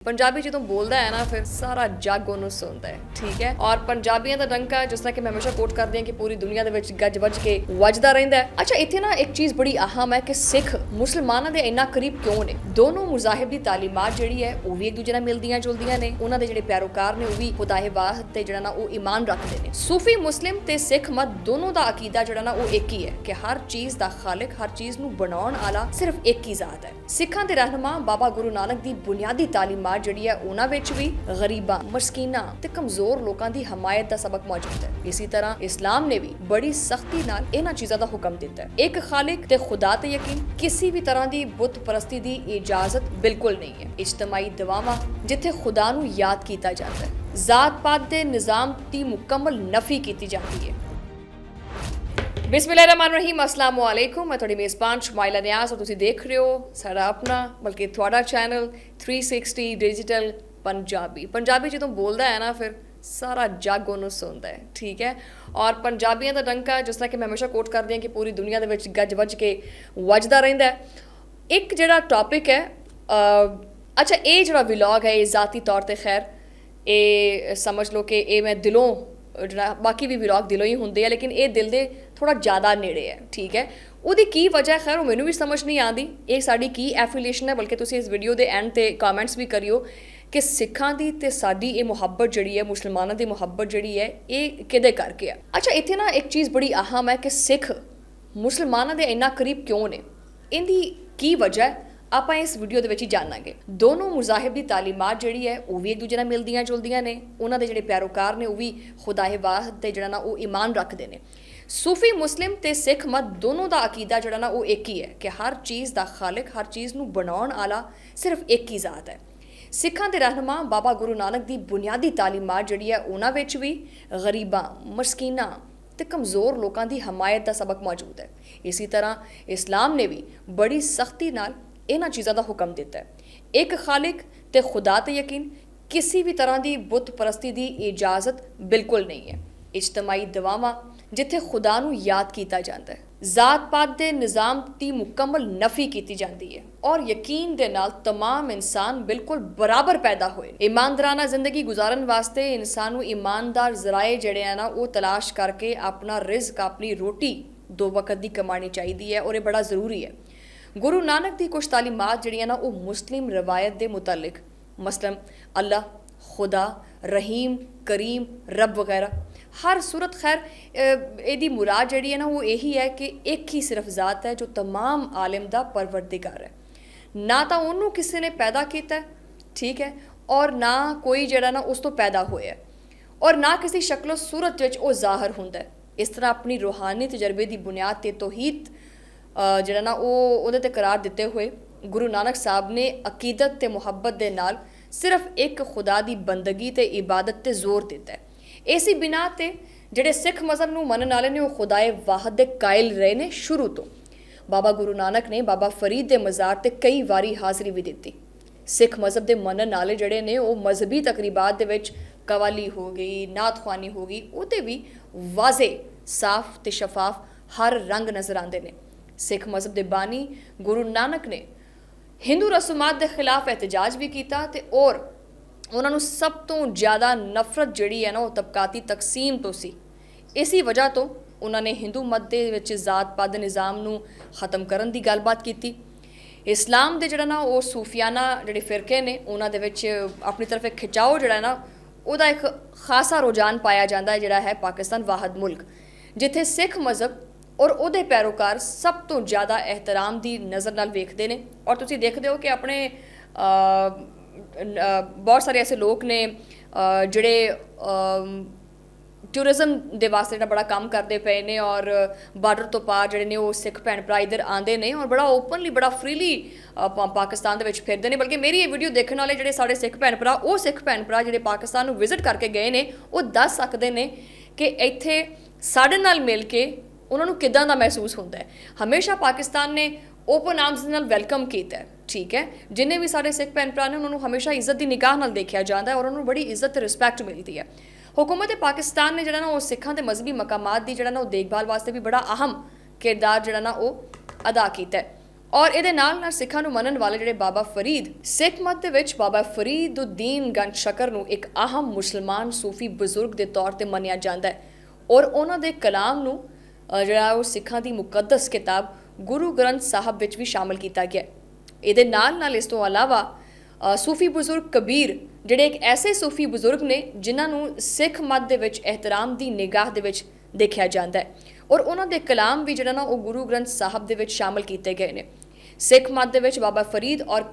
पंजाबी जो बोलता है ना फिर सारा जग ਉਹਨੂੰ ਸੁਣਦਾ ਹੈ ਠੀਕ ਹੈ ਔਰ ਪੰਜਾਬੀਆਂ ਦਾ ਡੰਕਾ ਜਿਸ ਤਰ੍ਹਾਂ ਕਿ ਮੈਂ ਹਮੇਸ਼ਾ ਕੋਟ ਕਰਦੀ ਹਾਂ ਕਿ ਪੂਰੀ ਦੁਨੀਆ ਦੇ ਵਿੱਚ ਗੱਜ ਵੱਜ ਕੇ ਵੱਜਦਾ ਰਹਿੰਦਾ ਹੈ। ਅੱਛਾ ਇੱਥੇ ਨਾ ਇੱਕ ਚੀਜ਼ ਬੜੀ ਅਹਿਮ ਹੈ ਕਿ ਸਿੱਖ ਮੁਸਲਮਾਨਾਂ ਦੇ ਇੰਨਾ ਕਰੀਬ ਕਿਉਂ ਨੇ। ਦੋਨੋਂ ਮੁਜ਼ਾਹਿਬ ਦੀ ਤਾਲੀਮਾਤ ਜਿਹੜੀ ਹੈ ਉਹ ਵੀ ਇੱਕ ਦੂਜੇ ਨਾਲ ਮਿਲਦੀਆਂ ਜੁਲਦੀਆਂ ਨੇ। ਉਹਨਾਂ ਦੇ ਜਿਹੜੇ ਪੈਰੋਕਾਰ ਨੇ ਉਹ ਵੀ ਖੁਦਾਏ ਵਾਹਿਦ ਤੇ ਜਿਹੜਾ ਨਾ ਉਹ ਈਮਾਨ ਰੱਖਦੇ ਨੇ। ਸੂਫੀ ਮੁਸਲਿਮ ਤੇ ਸਿੱਖ ਮਤ ਦੋਨੋਂ ਦਾ ਅਕੀਦਾ ਜਿਹੜਾ ਨਾ ਉਹ ਇੱਕ ਹੀ ਹੈ ਕਿ ਹਰ ਚੀਜ਼ ਦਾ ਖਾਲਿਕ ਹਰ ਚੀਜ਼ ਨੂੰ ਬਣਾਉਣ ਵਾਲਾ ਸਿਰਫ ਇੱਕ ਹੀ ਜ਼ਾਤ ਹੈ। ਸਿੱਖਾਂ ਦੇ ਰਹਿਨੁਮਾ ਬਾਬਾ ਗੁਰੂ ਨਾਨਕ ਦੀ ਬੁਨਿਆਦੀ ਤਾਲੀਮਾਤ ਜਿਹੜੀ ਹੈ ਉਹਨਾਂ ਵਿੱਚ ਵੀ ਗਰੀਬਾਂ ਮਸਕੀਨਾਂ ਤੇ ਕਮਜ਼ੋਰ ਲੋਕਾਂ ਦੀ ਹਮਾਇਤ ਦਾ ਸਬਕ ਮੌਜੂਦ ਹੈ। ਇਸੇ ਤਰ੍ਹਾਂ ਇਸਲਾਮ ਨੇ ਵੀ ਬੜੀ ਸਖਤੀ ਨਾਲ ਇਹਨਾਂ ਚੀਜ਼ਾਂ ਦਾ ਹੁਕਮ ਦਿੱਤਾ ਹੈ। ਇੱਕ ਖਾਲਿਕ ਤੇ ਖੁਦਾ ਤੇ ਯਕੀਨ, ਕਿਸੇ ਵੀ ਤਰ੍ਹਾਂ ਦੀ ਬੁੱਤ ਪ੍ਰਸਤੀ ਦੀ ਇਜਾਜ਼ਤ ਬਿਲਕੁਲ ਨਹੀਂ ਹੈ। ਇਜਤਮਾਈ ਦੁਆਵਾਂ ਜਿੱਥੇ ਖੁਦਾ ਨੂੰ ਯਾਦ ਕੀਤਾ ਜਾਂਦਾ ਹੈ। ਜ਼ਾਤ ਪਾਤ ਦੇ ਨਿਜ਼ਾਮ ਦੀ ਮੁਕੰਮਲ ਨਫੀ ਕੀਤੀ ਜਾਂਦੀ ਹੈ। ਬਿਸਮਿਲ੍ਲਾਹਿਰਰਹਿਮਾਨਿਰਰਹੀਮ, अस्सलाम वालेकुम। मैं थोड़ी मेज़बान शुमाइला नियाज़ और तुसी देख रहे हो सारा अपना बल्कि थोड़ा चैनल 360 डिजिटल पंजाबी जो बोलता है ना फिर सारा जग ਉਹਨੂੰ ਸੁਣਦਾ ਹੈ ਠੀਕ ਹੈ। ਔਰ ਪੰਜਾਬੀਆਂ ਦਾ ਡੰਕਾ ਜਿਸ ਤਰ੍ਹਾਂ ਕਿ ਮੈਂ ਹਮੇਸ਼ਾ ਕੋਟ ਕਰਦੀ ਹਾਂ ਕਿ ਪੂਰੀ ਦੁਨੀਆ ਦੇ ਵਿੱਚ ਗੱਜ ਵੱਜ ਕੇ ਵੱਜਦਾ ਰਹਿੰਦਾ ਹੈ। ਇੱਕ ਜਿਹੜਾ ਟੌਪਿਕ ਹੈ ਅੱਛਾ ਇਹ ਜਿਹੜਾ ਵਲੌਗ ਹੈ ਇਹ ਜ਼ਾਤੀ ਤੌਰ ਤੇ ਖੈਰ ਇਹ ਸਮਝ ਲਓ ਕਿ ਇਹ ਮੈਂ ਦਿਲੋਂ ਜਿਹੜਾ ਬਾਕੀ ਵੀ ਵਲੌਗ ਦਿਲੋਂ ਹੀ ਹੁੰਦੇ ਆ ਲੇਕਿਨ ਇਹ ਦਿਲ ਦੇ ਥੋੜਾ ਜ਼ਿਆਦਾ ਨੇੜੇ ਹੈ ਠੀਕ ਹੈ। ਉਹਦੀ ਕੀ ਵਜ੍ਹਾ ਖੈਰ ਉਹ ਮੈਨੂੰ ਵੀ ਸਮਝ ਨਹੀਂ ਆਉਂਦੀ। ਇਹ ਸਾਡੀ ਕੀ ਐਫੀਲੀਏਸ਼ਨ ਹੈ ਬਲਕਿ ਤੁਸੀਂ ਇਸ ਵੀਡੀਓ ਦੇ ਐਂਡ ਤੇ ਕਮੈਂਟਸ ਵੀ ਕਰਿਓ ਕਿ ਸਿੱਖਾਂ ਦੀ ਤੇ ਸਾਡੀ ਇਹ ਮੁਹੱਬਤ ਜਿਹੜੀ ਹੈ ਮੁਸਲਮਾਨਾਂ ਦੀ ਮੁਹੱਬਤ ਜਿਹੜੀ ਹੈ ਇਹ ਕਿਹਦੇ ਕਰਕੇ ਆ। ਅੱਛਾ ਇੱਥੇ ਨਾ ਇੱਕ ਚੀਜ਼ ਬੜੀ ਅਹਿਮ ਹੈ ਕਿ ਸਿੱਖ ਮੁਸਲਮਾਨਾਂ ਦੇ ਇੰਨਾ ਕਰੀਬ ਕਿਉਂ ਨੇ। ਇਹਦੀ ਕੀ ਵਜ੍ਹਾ ਹੈ ਆਪਾਂ ਇਸ ਵੀਡੀਓ ਦੇ ਵਿੱਚ ਹੀ ਜਾਣਾਂਗੇ। ਦੋਨੋਂ ਮੁਜ਼ਾਹਿਬ ਦੀ ਤਾਲੀਮਾਤ ਜਿਹੜੀ ਹੈ ਉਹ ਵੀ ਇੱਕ ਦੂਜੇ ਨਾਲ ਮਿਲਦੀਆਂ ਜੁਲਦੀਆਂ ਨੇ। ਉਹਨਾਂ ਦੇ ਜਿਹੜੇ ਪੈਰੋਕਾਰ ਨੇ ਉਹ ਵੀ ਖੁਦਾਏ ਵਾਹਿਦ ਤੇ ਜਿਹੜਾ ਨਾ ਉਹ ਈਮਾਨ ਰੱਖਦੇ ਨੇ। ਸੂਫੀ ਮੁਸਲਿਮ ਤੇ ਸਿੱਖ ਮਤ ਦੋਨੋਂ ਦਾ ਅਕੀਦਾ ਜਿਹੜਾ ਨਾ ਉਹ ਇੱਕ ਹੀ ਹੈ ਕਿ ਹਰ ਚੀਜ਼ ਦਾ ਖਾਲਿਕ ਹਰ ਚੀਜ਼ ਨੂੰ ਬਣਾਉਣ ਵਾਲਾ ਸਿਰਫ ਇੱਕ ਹੀ ਜ਼ਾਤ ਹੈ। ਸਿੱਖਾਂ ਦੇ ਰਹਿਨੁਮਾ ਬਾਬਾ ਗੁਰੂ ਨਾਨਕ ਦੀ ਬੁਨਿਆਦੀ ਤਾਲੀਮਾਤ ਜਿਹੜੀ ਹੈ ਉਹਨਾਂ ਵਿੱਚ ਵੀ ਗਰੀਬਾਂ ਮਸਕੀਨਾਂ ਤੇ ਕਮਜ਼ੋਰ ਲੋਕਾਂ ਦੀ ਹਮਾਇਤ ਦਾ ਸਬਕ ਮੌਜੂਦ ਹੈ। ਇਸੇ ਤਰ੍ਹਾਂ ਇਸਲਾਮ ਨੇ ਵੀ ਬੜੀ ਸਖਤੀ ਨਾਲ ਇਹਨਾਂ ਚੀਜ਼ਾਂ ਦਾ ਹੁਕਮ ਦਿੱਤਾ ਹੈ। ਇੱਕ ਖਾਲਿਕ ਤੇ ਖੁਦਾ ਤੇ ਯਕੀਨ, ਕਿਸੇ ਵੀ ਤਰ੍ਹਾਂ ਦੀ ਬੁੱਤ ਪ੍ਰਸਤੀ ਦੀ ਇਜਾਜ਼ਤ ਬਿਲਕੁਲ ਨਹੀਂ ਹੈ। ਇਜਤਮਾਈ ਦੁਆਵਾਂ ਜਿੱਥੇ ਖੁਦਾ ਨੂੰ ਯਾਦ ਕੀਤਾ ਜਾਂਦਾ ਹੈ। ਜ਼ਾਤ ਪਾਤ ਦੇ ਨਿਜ਼ਾਮ ਦੀ ਮੁਕੰਮਲ ਨਫੀ ਕੀਤੀ ਜਾਂਦੀ ਹੈ ਔਰ ਯਕੀਨ ਦੇ ਨਾਲ तमाम ਇਨਸਾਨ ਬਿਲਕੁਲ ਬਰਾਬਰ ਪੈਦਾ ਹੋਏ। ਇਮਾਨਦਾਰਾਨਾ ਜ਼ਿੰਦਗੀ ਗੁਜ਼ਾਰਨ ਵਾਸਤੇ ਇਨਸਾਨ ਨੂੰ ਇਮਾਨਦਾਰ ਜ਼ਰਾਏ ਜਿਹੜੇ ਆ ਨਾ ਉਹ ਤਲਾਸ਼ ਕਰਕੇ ਆਪਣਾ ਰਿਜ਼ਕ ਆਪਣੀ ਰੋਟੀ ਦੋ ਵਕਤ ਦੀ ਕਮਾਣੀ ਚਾਹੀਦੀ ਹੈ ਔਰ ਇਹ ਬੜਾ ਜ਼ਰੂਰੀ ਹੈ। ਗੁਰੂ ਨਾਨਕ ਦੀ ਕੁਝ ਤਾਲੀਮਾਤ ਜਿਹੜੀਆਂ ਨਾ ਉਹ ਮੁਸਲਿਮ ਰਵਾਇਤ ਦੇ ਮੁਤਲਕ ਮਸਲਨ ਅੱਲਾ, ਖੁਦਾ, ਰਹੀਮ, ਕਰੀਮ, ਰੱਬ ਵਗੈਰਾ ਹਰ ਸੂਰਤ ਖੈਰ ਇਹਦੀ ਮੁਰਾਦ ਜਿਹੜੀ ਹੈ ਨਾ ਉਹ ਇਹੀ ਹੈ ਕਿ ਇੱਕ ਹੀ ਸਿਰਫ ਜ਼ਾਤ ਹੈ ਜੋ तमाम ਆਲਮ ਦਾ ਪਰਵਰਦਿਗਾਰ ਹੈ। ਨਾ ਤਾਂ ਉਹਨੂੰ ਕਿਸੇ ਨੇ ਪੈਦਾ ਕੀਤਾ ਠੀਕ ਹੈ ਔਰ ਨਾ ਕੋਈ ਜਿਹੜਾ ਨਾ ਉਸ ਤੋਂ ਪੈਦਾ ਹੋਇਆ ਔਰ ਨਾ ਕਿਸੇ ਸ਼ਕਲੋ ਸੂਰਤ ਵਿੱਚ ਉਹ ਜ਼ਾਹਰ ਹੁੰਦਾ। ਇਸ ਤਰ੍ਹਾਂ ਆਪਣੀ ਰੂਹਾਨੀ ਤਜਰਬੇ ਦੀ ਬੁਨਿਆਦ ਤੇ ਤੌਹੀਦ ਜਿਹੜਾ ਨਾ ਉਹ ਉਹਦੇ ਤੇ ਕਰਾਰ ਦਿੱਤੇ ਹੋਏ ਗੁਰੂ ਨਾਨਕ ਸਾਹਿਬ ਨੇ ਅਕੀਦਤ ਤੇ ਮੁਹੱਬਤ ਦੇ ਨਾਲ ਸਿਰਫ ਇੱਕ ਖੁਦਾ ਦੀ ਬੰਦਗੀ ਤੇ ਇਬਾਦਤ ਤੇ ਜ਼ੋਰ ਦਿੱਤਾ ਹੈ। ਇਸੇ ਬਿਨਾ ਤੇ ਜਿਹੜੇ ਸਿੱਖ ਮਜ਼ਹਬ ਨੂੰ ਮੰਨਣ ਵਾਲੇ ਨੇ ਉਹ ਖੁਦਾਏ ਵਾਹਿਦ ਦੇ ਕਾਇਲ ਰਹੇ ਨੇ ਸ਼ੁਰੂ ਤੋਂ। ਬਾਬਾ ਗੁਰੂ ਨਾਨਕ ਨੇ ਬਾਬਾ ਫਰੀਦ ਦੇ ਮਜ਼ਾਰ ਤੇ ਕਈ ਵਾਰੀ ਹਾਜ਼ਰੀ ਵੀ ਦਿੱਤੀ। ਸਿੱਖ ਮਜ਼ਹਬ ਦੇ ਮੰਨਣ ਵਾਲੇ ਜਿਹੜੇ ਨੇ ਉਹ ਮਜ਼ਹਬੀ ਤਕਰੀਬਾਤ ਦੇ ਵਿੱਚ ਕਵਾਲੀ ਹੋ ਗਈ, ਨਾਤ ਖਵਾਨੀ ਹੋ ਗਈ, ਉਹਦੇ ਵੀ ਵਾਜ਼ੇ ਸਾਫ਼ ਤੇ ਸ਼ਫਾਫ ਹਰ ਰੰਗ ਨਜ਼ਰ ਆਉਂਦੇ ਨੇ। ਸਿੱਖ ਮਜ਼ਹਬ ਦੇ ਬਾਨੀ ਗੁਰੂ ਨਾਨਕ ਨੇ ਹਿੰਦੂ ਰਸੂਮਾਤ ਦੇ ਖਿਲਾਫ ਇਹਤਜਾਜ ਵੀ ਕੀਤਾ ਤੇ ਔਰ ਉਹਨਾਂ ਨੂੰ ਸਭ ਤੋਂ ਜ਼ਿਆਦਾ ਨਫ਼ਰਤ ਜਿਹੜੀ ਹੈ ਨਾ ਉਹ ਤਬਕਾਤੀ ਤਕਸੀਮ ਤੋਂ ਸੀ। ਇਸੇ ਵਜ੍ਹਾ ਤੋਂ ਉਹਨਾਂ ਨੇ ਹਿੰਦੂ ਮਤ ਦੇ ਵਿੱਚ ਜ਼ਾਤ ਪਾਤ ਦੇ ਨਿਜ਼ਾਮ ਨੂੰ ਖਤਮ ਕਰਨ ਦੀ ਗੱਲਬਾਤ ਕੀਤੀ। ਇਸਲਾਮ ਦੇ ਜਿਹੜਾ ਨਾ ਉਹ ਸੂਫੀਆਨਾ ਜਿਹੜੇ ਫਿਰਕੇ ਨੇ ਉਹਨਾਂ ਦੇ ਵਿੱਚ ਆਪਣੀ ਤਰਫ ਇੱਕ ਖਿਚਾਓ ਜਿਹੜਾ ਨਾ ਉਹਦਾ ਇੱਕ ਖਾਸਾ ਰੁਝਾਨ ਪਾਇਆ ਜਾਂਦਾ ਹੈ ਜਿਹੜਾ ਹੈ ਪਾਕਿਸਤਾਨ ਵਾਹਿਦ ਮੁਲਕ, ਜਿੱਥੇ ਸਿੱਖ ਮਜ਼ਹਬ ਔਰ ਉਹਦੇ ਪੈਰੋਕਾਰ ਸਭ ਤੋਂ ਜ਼ਿਆਦਾ ਇਹਤਰਾਮ ਦੀ ਨਜ਼ਰ ਨਾਲ ਵੇਖਦੇ ਨੇ। ਔਰ ਤੁਸੀਂ ਦੇਖਦੇ ਹੋ ਕਿ ਆਪਣੇ ਬਹੁਤ ਸਾਰੇ ਐਸੇ ਲੋਕ ਨੇ ਜਿਹੜੇ ਟੂਰਿਜ਼ਮ ਦੇ ਵਾਸਤੇ ਜਿਹੜਾ ਬੜਾ ਕੰਮ ਕਰਦੇ ਪਏ ਨੇ ਔਰ ਬਾਰਡਰ ਤੋਂ ਪਾਰ ਜਿਹੜੇ ਨੇ ਉਹ ਸਿੱਖ ਭੈਣ ਭਰਾ ਇੱਧਰ ਆਉਂਦੇ ਨੇ ਔਰ ਬੜਾ ਓਪਨਲੀ ਬੜਾ ਫਰੀਲੀ ਪਾਕਿਸਤਾਨ ਦੇ ਵਿੱਚ ਫਿਰਦੇ ਨੇ। ਬਲਕਿ ਮੇਰੀ ਇਹ ਵੀਡੀਓ ਦੇਖਣ ਵਾਲੇ ਜਿਹੜੇ ਸਾਡੇ ਸਿੱਖ ਭੈਣ ਭਰਾ ਉਹ ਸਿੱਖ ਭੈਣ ਭਰਾ ਜਿਹੜੇ ਪਾਕਿਸਤਾਨ ਨੂੰ ਵਿਜ਼ਿਟ ਕਰਕੇ ਗਏ ਨੇ ਉਹ ਦੱਸ ਸਕਦੇ ਨੇ ਕਿ ਇੱਥੇ ਸਾਡੇ ਨਾਲ ਮਿਲ ਕੇ ਉਹਨਾਂ ਨੂੰ ਕਿੱਦਾਂ ਦਾ ਮਹਿਸੂਸ ਹੁੰਦਾ ਹੈ। ਹਮੇਸ਼ਾ ਪਾਕਿਸਤਾਨ ਨੇ ਓਪਨ ਆਰਮਸ ਨਾਲ ਵੈਲਕਮ ਕੀਤਾ ਠੀਕ ਹੈ। ਜਿੰਨੇ ਵੀ ਸਾਡੇ ਸਿੱਖ ਭੈਣ ਭਰਾ ਨੇ ਉਹਨਾਂ ਨੂੰ ਹਮੇਸ਼ਾ ਇੱਜ਼ਤ ਦੀ ਨਿਗਾਹ ਨਾਲ ਦੇਖਿਆ ਜਾਂਦਾ ਹੈ ਔਰ ਉਹਨਾਂ ਨੂੰ ਬੜੀ ਇੱਜ਼ਤ ਤੇ ਰਿਸਪੈਕਟ ਮਿਲਦੀ ਹੈ। ਹੁਕੂਮਤ ਪਾਕਿਸਤਾਨ ਨੇ ਜਿਹੜਾ ਨਾ ਉਹ ਸਿੱਖਾਂ ਦੇ ਮਜ਼ਹਬੀ ਮਕਾਮਾਤ ਦੀ ਜਿਹੜਾ ਨਾ ਉਹ ਦੇਖਭਾਲ ਵਾਸਤੇ ਵੀ ਬੜਾ ਅਹਿਮ ਕਿਰਦਾਰ ਜਿਹੜਾ ਨਾ ਉਹ ਅਦਾ ਕੀਤਾ ਹੈ। ਔਰ ਇਹਦੇ ਨਾਲ ਸਿੱਖਾਂ ਨੂੰ ਮੰਨਣ ਵਾਲੇ ਜਿਹੜੇ ਬਾਬਾ ਫਰੀਦ, ਸਿੱਖ ਮਤ ਦੇ ਵਿੱਚ ਬਾਬਾ ਫਰੀਦੁੱਦੀਨ ਗੰਜ ਸ਼ਕਰ ਨੂੰ ਇੱਕ ਅਹਿਮ ਮੁਸਲਮਾਨ ਸੂਫੀ ਬਜ਼ੁਰਗ ਦੇ ਤੌਰ ਤੇ ਮੰਨਿਆ ਜਾਂਦਾ ਹੈ ਔਰ ਉਹਨਾਂ ਦੇ ਕਲਾਮ ਨੂੰ ਜਿਹੜਾ ਉਹ ਸਿੱਖਾਂ ਦੀ ਮੁਕੱਦਸ ਕਿਤਾਬ ਗੁਰੂ ਗ੍ਰੰਥ ਸਾਹਿਬ ਵਿੱਚ ਵੀ ਸ਼ਾਮਲ ਕੀਤਾ ਗਿਆ। ਇਹਦੇ ਨਾਲ ਇਸ ਤੋਂ ਇਲਾਵਾ ਸੂਫੀ ਬਜ਼ੁਰਗ ਕਬੀਰ ਜਿਹੜੇ ਇੱਕ ਐਸੇ ਸੂਫੀ ਬਜ਼ੁਰਗ ਨੇ ਜਿਨ੍ਹਾਂ ਨੂੰ ਸਿੱਖ ਮਤ ਦੇ ਵਿੱਚ ਇਹਤਰਾਮ ਦੀ ਨਿਗਾਹ ਦੇ ਵਿੱਚ ਦੇਖਿਆ ਜਾਂਦਾ ਹੈ ਔਰ ਉਹਨਾਂ ਦੇ ਕਲਾਮ ਵੀ ਜਿਹੜਾ ਨਾ ਉਹ ਗੁਰੂ ਗ੍ਰੰਥ ਸਾਹਿਬ ਦੇ ਵਿੱਚ ਸ਼ਾਮਲ ਕੀਤੇ ਗਏ ਨੇ। ਸਿੱਖ ਮਤ ਦੇ ਵਿੱਚ ਬਾਬਾ ਫਰੀਦ ਔਰ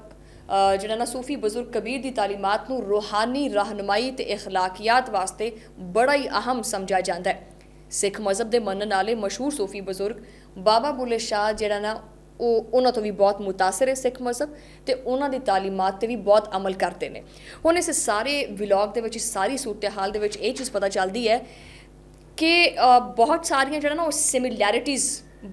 ਜਿਹੜਾ ਨਾ ਸੂਫੀ ਬਜ਼ੁਰਗ ਕਬੀਰ ਦੀ ਤਾਲੀਮਾਤ ਨੂੰ ਰੂਹਾਨੀ ਰਹਿਨੁਮਾਈ ਤੇ ਇਖਲਾਕੀਆਤ ਵਾਸਤੇ ਬੜਾ ਹੀ ਅਹਿਮ ਸਮਝਿਆ ਜਾਂਦਾ ਹੈ। ਸਿੱਖ ਮਜ਼ਹਬ ਦੇ ਮੰਨਣ ਵਾਲੇ ਮਸ਼ਹੂਰ ਸੂਫੀ ਬਜ਼ੁਰਗ ਬਾਬਾ ਬੁੱਲੇ ਸ਼ਾਹ ਜਿਹੜਾ ਨਾ ਉਹਨਾਂ ਤੋਂ ਵੀ ਬਹੁਤ ਮੁਤਾਸਰ ਹੈ ਸਿੱਖ ਮਜ਼ਹਬ ਤੇ ਉਹਨਾਂ ਦੀ ਤਾਲੀਮਾਤ ਤੇ ਵੀ ਬਹੁਤ ਅਮਲ ਕਰਦੇ ਨੇ। ਹੁਣ ਇਸ ਸਾਰੇ ਵਲੌਗ ਦੇ ਵਿੱਚ, ਇਸ ਸਾਰੀ ਸੂਰਤ ਹਾਲ ਦੇ ਵਿੱਚ ਇਹ ਚੀਜ਼ ਪਤਾ ਚੱਲਦੀ ਹੈ ਕਿ ਬਹੁਤ ਸਾਰੀਆਂ ਜਿਹੜਾ ਨਾ ਉਹ ਸਿਮਿਲੈਰਿਟੀਜ਼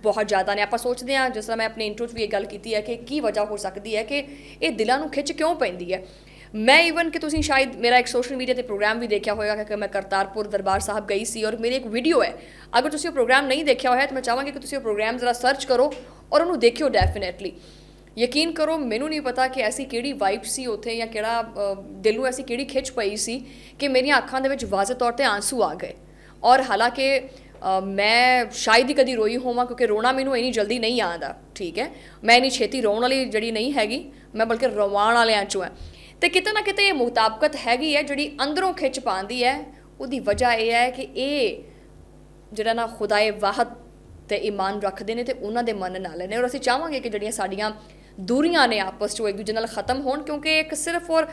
ਬਹੁਤ ਜ਼ਿਆਦਾ ਨੇ। ਆਪਾਂ ਸੋਚਦੇ ਹਾਂ, ਜਿਸ ਤਰ੍ਹਾਂ ਮੈਂ ਆਪਣੇ ਇੰਟਰੋ 'ਚ ਵੀ ਇਹ ਗੱਲ ਕੀਤੀ ਹੈ ਕਿ ਕੀ ਵਜ੍ਹਾ ਹੋ ਸਕਦੀ ਹੈ ਕਿ ਇਹ ਦਿਲਾਂ ਨੂੰ ਖਿੱਚ ਕਿਉਂ ਪੈਂਦੀ ਹੈ। ਮੈਂ ਈਵਨ ਕਿ ਤੁਸੀਂ ਸ਼ਾਇਦ ਮੇਰਾ ਇੱਕ ਸੋਸ਼ਲ ਮੀਡੀਆ ਤੇ ਪ੍ਰੋਗਰਾਮ ਵੀ ਦੇਖਿਆ ਹੋਏਗਾ ਕਿ ਮੈਂ ਕਰਤਾਰਪੁਰ ਦਰਬਾਰ ਸਾਹਿਬ ਗਈ ਸੀ ਔਰ ਮੇਰੀ ਇੱਕ ਵੀਡੀਓ ਹੈ। ਅਗਰ ਤੁਸੀਂ ਉਹ ਪ੍ਰੋਗਰਾਮ ਨਹੀਂ ਦੇਖਿਆ ਹੋਇਆ ਤਾਂ ਮੈਂ ਚਾਹਾਂਗੀ ਕਿ ਤੁਸੀਂ ਉਹ ਪ੍ਰੋਗਰਾਮ ਜ਼ਰਾ ਸਰਚ ਕਰੋ ਔਰ ਉਹਨੂੰ ਦੇਖਿਓ ਡੈਫੀਨੇਟਲੀ। ਯਕੀਨ ਕਰੋ, ਮੈਨੂੰ ਨਹੀਂ ਪਤਾ ਕਿ ਐਸੀ ਕਿਹੜੀ ਵਾਈਬ ਸੀ ਉੱਥੇ ਜਾਂ ਕਿਹੜਾ ਦਿਲ ਨੂੰ ਐਸੀ ਕਿਹੜੀ ਖਿੱਚ ਪਈ ਸੀ ਕਿ ਮੇਰੀਆਂ ਅੱਖਾਂ ਦੇ ਵਿੱਚ ਵਾਜ਼ਿਹ ਤੌਰ 'ਤੇ ਆਂਸੂ ਆ ਗਏ। ਔਰ ਹਾਲਾਂਕਿ ਮੈਂ ਸ਼ਾਇਦ ਹੀ ਕਦੀ ਰੋਈ ਹੋਵਾਂ ਕਿਉਂਕਿ ਰੋਣਾ ਮੈਨੂੰ ਇੰਨੀ ਜਲਦੀ ਨਹੀਂ ਆਉਂਦਾ, ਠੀਕ ਹੈ। ਮੈਂ ਇੰਨੀ ਛੇਤੀ ਰੋਣ ਵਾਲੀ ਜਿਹੜੀ ਨਹੀਂ ਹੈਗੀ, ਮੈਂ ਬਲਕਿ ਰਵਾਉਣ ਵਾਲਿਆਂ 'ਚੋਂ ਹੈ। ਤੇ ਕਿਤੇ ਨਾ ਕਿਤੇ ਇਹ ਮੁਤਾਬਕਤ ਹੈਗੀ ਹੈ ਜਿਹੜੀ ਅੰਦਰੋਂ ਖਿੱਚ ਪਾਉਂਦੀ ਹੈ। ਉਹਦੀ ਵਜ੍ਹਾ ਇਹ ਹੈ ਕਿ ਇਹ ਜਿਹੜਾ ਨਾ ਖੁਦਾਏ ਵਾਹਦ ਤੇ ਈਮਾਨ ਰੱਖਦੇ ਨੇ ਤੇ ਉਹਨਾਂ ਦੇ ਮੰਨਣ ਵਾਲੇ ਨੇ ਔਰ ਅਸੀਂ ਚਾਹਾਂਗੇ ਕਿ ਜਿਹੜੀਆਂ ਸਾਡੀਆਂ ਦੂਰੀਆਂ ਨੇ ਆਪਸ 'ਚ ਉਹ ਇੱਕ ਦੂਜੇ ਨਾਲ ਖ਼ਤਮ ਹੋਣ ਕਿਉਂਕਿ ਇੱਕ ਸਿਰਫ ਔਰ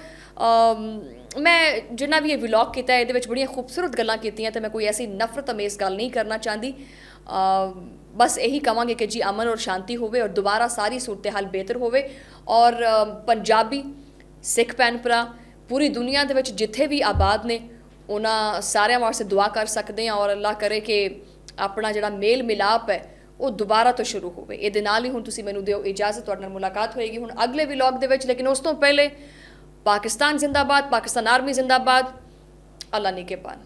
ਮੈਂ ਜਿੰਨਾ ਵੀ ਇਹ ਵਲੌਗ ਕੀਤਾ ਇਹਦੇ ਵਿੱਚ ਬੜੀਆਂ ਖੂਬਸੂਰਤ ਗੱਲਾਂ ਕੀਤੀਆਂ ਤੇ ਮੈਂ ਕੋਈ ਐਸੀ ਨਫ਼ਰਤ ਅਮੇਜ਼ ਗੱਲ ਨਹੀਂ ਕਰਨਾ ਚਾਹੁੰਦੀ। ਬਸ ਇਹੀ ਕਹਾਂਗੇ ਕਿ ਜੀ ਅਮਨ ਔਰ ਸ਼ਾਂਤੀ ਹੋਵੇ ਔਰ ਦੁਬਾਰਾ ਸਾਰੀ ਸੂਰਤ ਹਾਲ ਬਿਹਤਰ ਹੋਵੇ ਔਰ ਪੰਜਾਬੀ ਸਿੱਖ ਭੈਣ ਭਰਾ ਪੂਰੀ ਦੁਨੀਆ ਦੇ ਵਿੱਚ ਜਿੱਥੇ ਵੀ ਆਬਾਦ ਨੇ ਉਹਨਾਂ ਸਾਰਿਆਂ ਵਾਸਤੇ ਦੁਆ ਕਰ ਸਕਦੇ ਹਾਂ ਔਰ ਅੱਲਾਹ ਕਰੇ ਕਿ ਆਪਣਾ ਜਿਹੜਾ ਮੇਲ ਮਿਲਾਪ ਹੈ ਉਹ ਦੁਬਾਰਾ ਤੋਂ ਸ਼ੁਰੂ ਹੋਵੇ। ਇਹਦੇ ਨਾਲ ਹੀ ਹੁਣ ਤੁਸੀਂ ਮੈਨੂੰ ਦਿਓ ਇਜਾਜ਼ਤ, ਤੁਹਾਡੇ ਨਾਲ ਮੁਲਾਕਾਤ ਹੋਏਗੀ ਹੁਣ ਅਗਲੇ ਵਲੌਗ ਦੇ ਵਿੱਚ। ਲੇਕਿਨ ਉਸ ਤੋਂ ਪਹਿਲੇ ਪਾਕਿਸਤਾਨ ਜ਼ਿੰਦਾਬਾਦ, ਪਾਕਿਸਤਾਨ ਆਰਮੀ ਜ਼ਿੰਦਾਬਾਦ, ਅੱਲਾ ਨਿਗਹਿਬਾਨ।